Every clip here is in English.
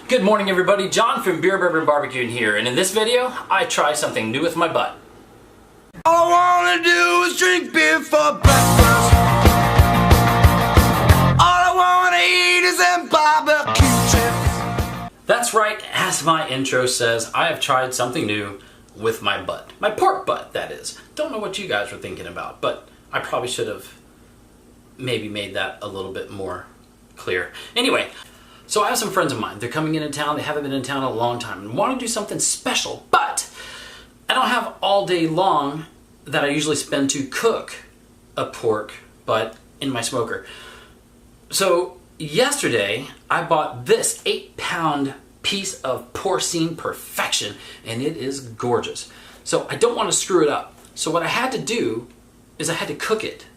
Good morning, everybody. John from Beer Bourbon Barbecuing here, and in this video, I try something new with my butt. All I wanna do is drink beer for breakfast. All I wanna eat is them barbecue chips. That's right, as my intro says, I have tried something new with my butt. My pork butt, that is. Don't know what you guys were thinking about, but I probably should have maybe made that a little bit more clear. Anyway, so I have some friends of mine. They're coming into town. They haven't been in town in a long time and want to do something special, but I don't have all day long that I usually spend to cook a pork butt in my smoker. So yesterday, I bought this 8-pound piece of porcine perfection, and it is gorgeous. So I don't want to screw it up. So what I had to do is I had to cook it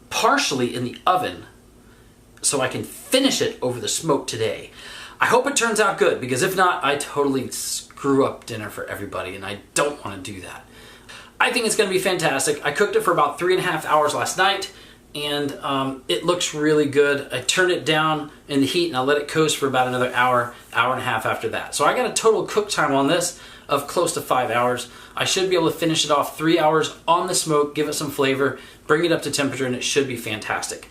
partially in the oven so I can finish it over the smoke today. I hope it turns out good, because if not, I totally screw up dinner for everybody, and I don't want to do that. I think it's going to be fantastic. I cooked it for about 3.5 hours last night, and it looks really good. I turned it down in the heat, and I let it coast for about another hour, hour and a half after that. So I got a total cook time on this of close to 5 hours. I should be able to finish it off 3 hours on the smoke, give it some flavor, bring it up to temperature, and it should be fantastic.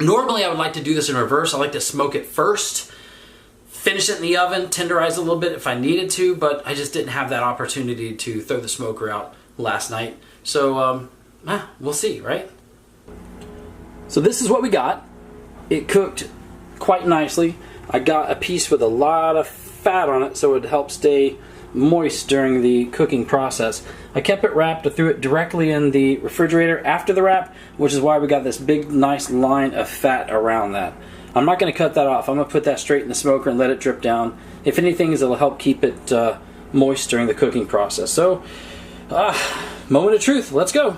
Normally I would like to do this in reverse. I like to smoke it first, finish it in the oven, tenderize a little bit if I needed to, but I just didn't have that opportunity to throw the smoker out last night. So we'll see, right? So this is what we got. It cooked quite nicely. I got a piece with a lot of fat on it so it would help stay moist during the cooking process. I kept it wrapped. I threw it directly in the refrigerator after the wrap, which is why we got this big nice line of fat around that. I'm not going to cut that off. I'm going to put that straight in the smoker and let it drip down. If anything, it'll help keep it moist during the cooking process. So, moment of truth. Let's go.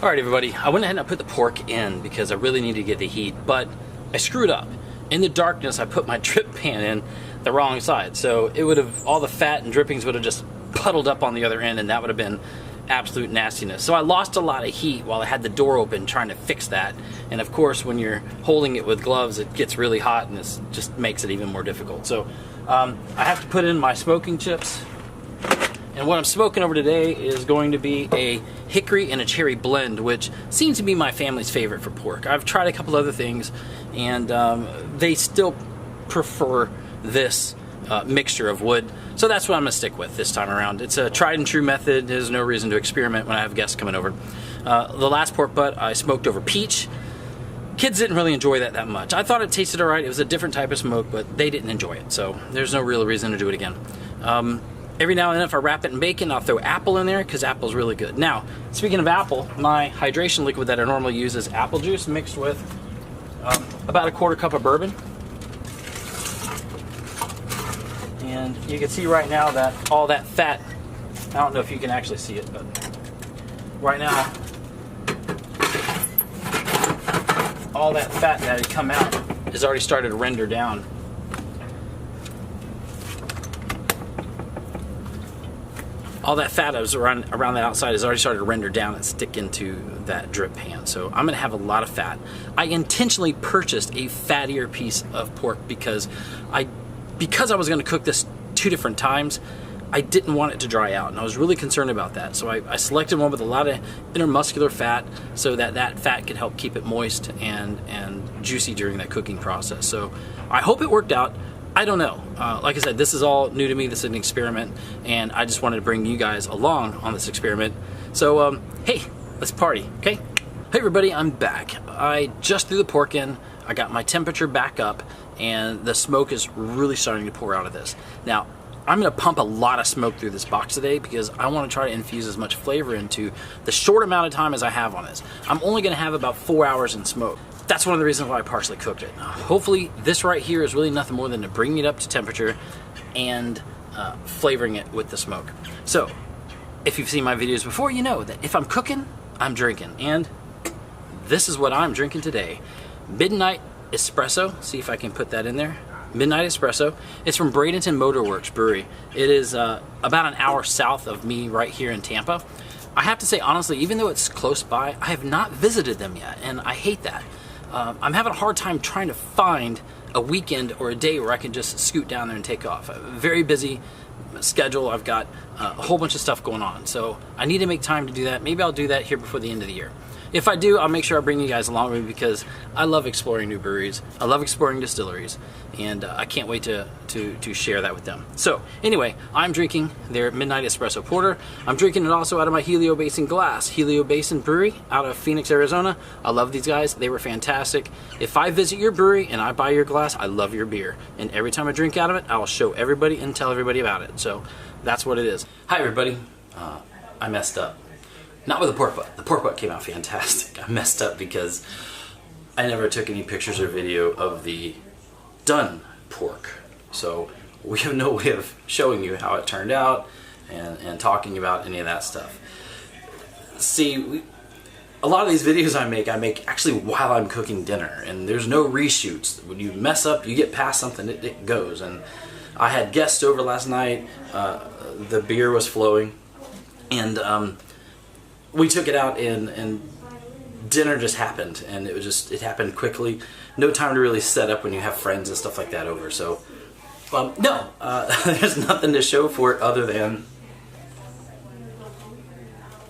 Alright, everybody, I went ahead and I put the pork in because I really needed to get the heat, but I screwed up. In the darkness, I put my drip pan in the wrong side, so it would have, all the fat and drippings would have just puddled up on the other end, and that would have been absolute nastiness. So I lost a lot of heat while I had the door open trying to fix that, and of course when you're holding it with gloves it gets really hot and it just makes it even more difficult. So I have to put in my smoking chips, and what I'm smoking over today is going to be a hickory and a cherry blend, which seems to be my family's favorite for pork. I've tried a couple other things, and they still prefer this mixture of wood. So that's what I'm going to stick with this time around. It's a tried and true method. There's no reason to experiment when I have guests coming over. The last pork butt I smoked over peach. Kids didn't really enjoy that much. I thought it tasted alright. It was a different type of smoke, but they didn't enjoy it. So there's no real reason to do it again. Every now and then if I wrap it in bacon, I'll throw apple in there because apple's really good. Now, speaking of apple, my hydration liquid that I normally use is apple juice mixed with about a 1/4 cup of bourbon. And you can see right now that all that fat, I don't know if you can actually see it, but right now, all that fat that had come out has already started to render down. All that fat that was around the outside has already started to render down and stick into that drip pan. So I'm going to have a lot of fat. I intentionally purchased a fattier piece of pork because I was going to cook this 2 different times. I didn't want it to dry out, and I was really concerned about that. So I selected one with a lot of intermuscular fat so that fat could help keep it moist and juicy during that cooking process. So I hope it worked out. I don't know. Like I said, this is all new to me. This is an experiment, and I just wanted to bring you guys along on this experiment. So, hey, let's party, okay? Hey everybody, I'm back. I just threw the pork in. I got my temperature back up, and the smoke is really starting to pour out of this. Now, I'm going to pump a lot of smoke through this box today because I want to try to infuse as much flavor into the short amount of time as I have on this. I'm only going to have about 4 hours in smoke. That's one of the reasons why I partially cooked it. Now, hopefully this right here is really nothing more than to bring it up to temperature and flavoring it with the smoke. So, if you've seen my videos before, you know that if I'm cooking, I'm drinking. And this is what I'm drinking today. Midnight Espresso. See if I can put that in there. Midnight Espresso. It's from Bradenton Motorworks Brewery. It is about an hour south of me right here in Tampa. I have to say, honestly, even though it's close by, I have not visited them yet, and I hate that. I'm having a hard time trying to find a weekend or a day where I can just scoot down there and take off. I'm very busy schedule. I've got a whole bunch of stuff going on, so I need to make time to do that. Maybe I'll do that here before the end of the year. If I do, I'll make sure I bring you guys along with me, because I love exploring new breweries. I love exploring distilleries, and I can't wait to share that with them. So anyway, I'm drinking their Midnight Espresso Porter. I'm drinking it also out of my Helio Basin glass. Helio Basin Brewery out of Phoenix, Arizona. I love these guys. They were fantastic. If I visit your brewery and I buy your glass, I love your beer. And every time I drink out of it, I'll show everybody and tell everybody about it. So that's what it is. Hi everybody. I messed up. Not with the pork butt. The pork butt came out fantastic. I messed up because I never took any pictures or video of the done pork. So we have no way of showing you how it turned out and talking about any of that stuff. See, a lot of these videos I make actually while I'm cooking dinner, and there's no reshoots. When you mess up, you get past something, it goes. And I had guests over last night. The beer was flowing, and we took it out, and dinner just happened, and it happened quickly. No time to really set up when you have friends and stuff like that over. So no, there's nothing to show for it other than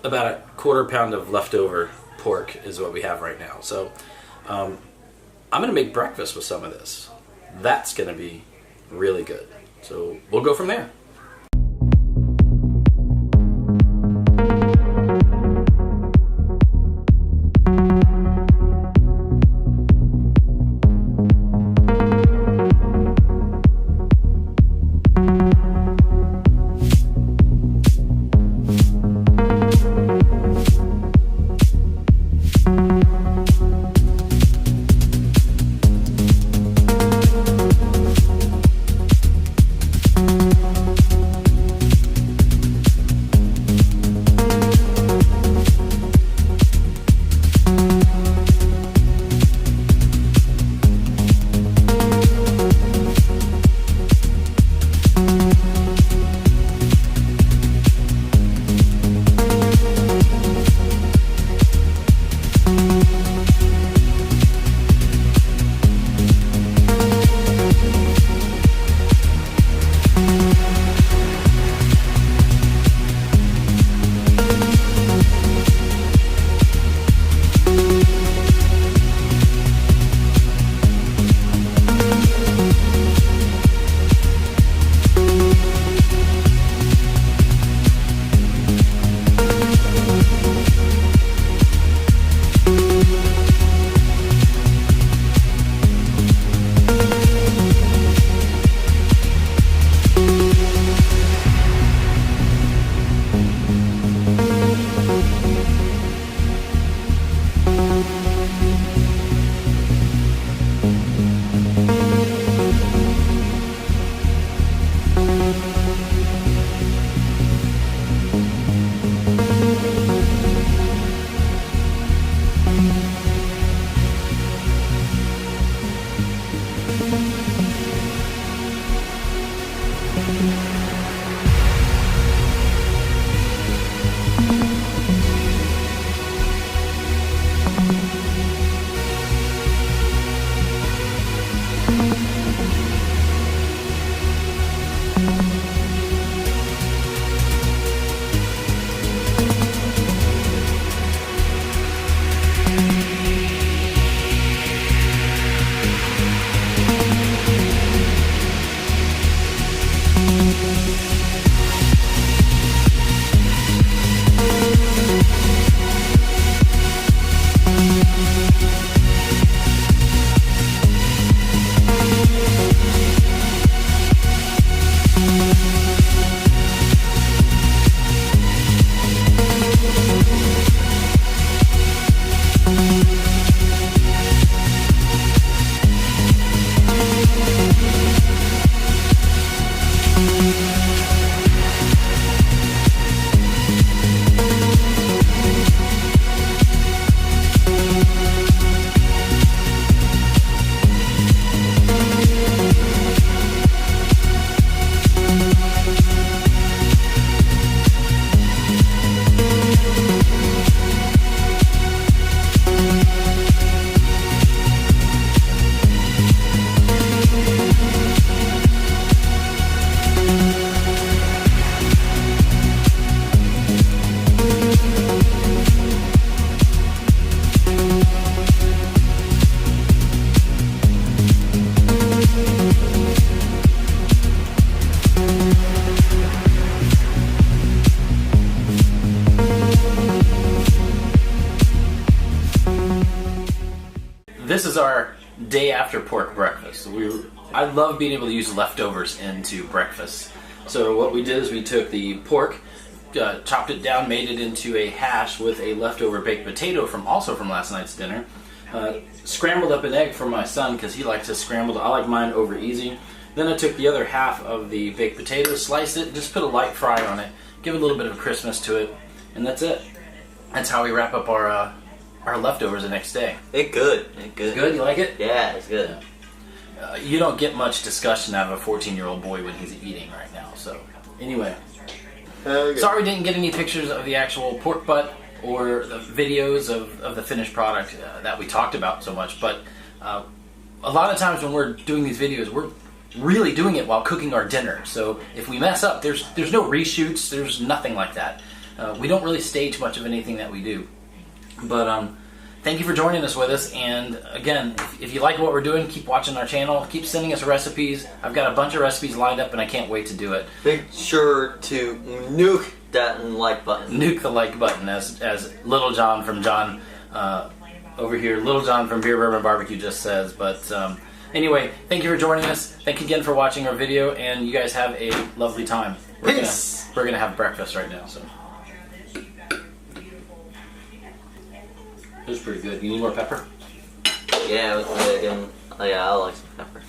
about a quarter pound of leftover pork is what we have right now. So I'm gonna make breakfast with some of this. That's gonna be really good. So we'll go from there. our day after pork breakfast. I love being able to use leftovers into breakfast. So what we did is we took the pork, chopped it down, made it into a hash with a leftover baked potato from last night's dinner. Scrambled up an egg for my son because he likes his scrambled. I like mine over easy. Then I took the other half of the baked potato, sliced it, just put a light fry on it, give it a little bit of crispness to it, and that's it. That's how we wrap up our leftovers the next day. It's good. It's good. Good? You like it? Yeah, it's good. You don't get much discussion out of a 14-year-old boy when he's eating right now. So anyway, sorry we didn't get any pictures of the actual pork butt or the videos of the finished product that we talked about so much. But a lot of times when we're doing these videos, we're really doing it while cooking our dinner. So if we mess up, there's no reshoots. There's nothing like that. We don't really stage much of anything that we do. But thank you for joining us with us. And again, if you like what we're doing, keep watching our channel. Keep sending us recipes. I've got a bunch of recipes lined up, and I can't wait to do it. Make sure to nuke that like button. Nuke the like button, as Little John from John over here, Little John from Beer Bourbon Barbecue just says. But anyway, thank you for joining us. Thank you again for watching our video, and you guys have a lovely time. Peace. We're gonna have breakfast right now. So. It was pretty good. You need more pepper? Yeah, it was really good. Oh, yeah, I like some pepper.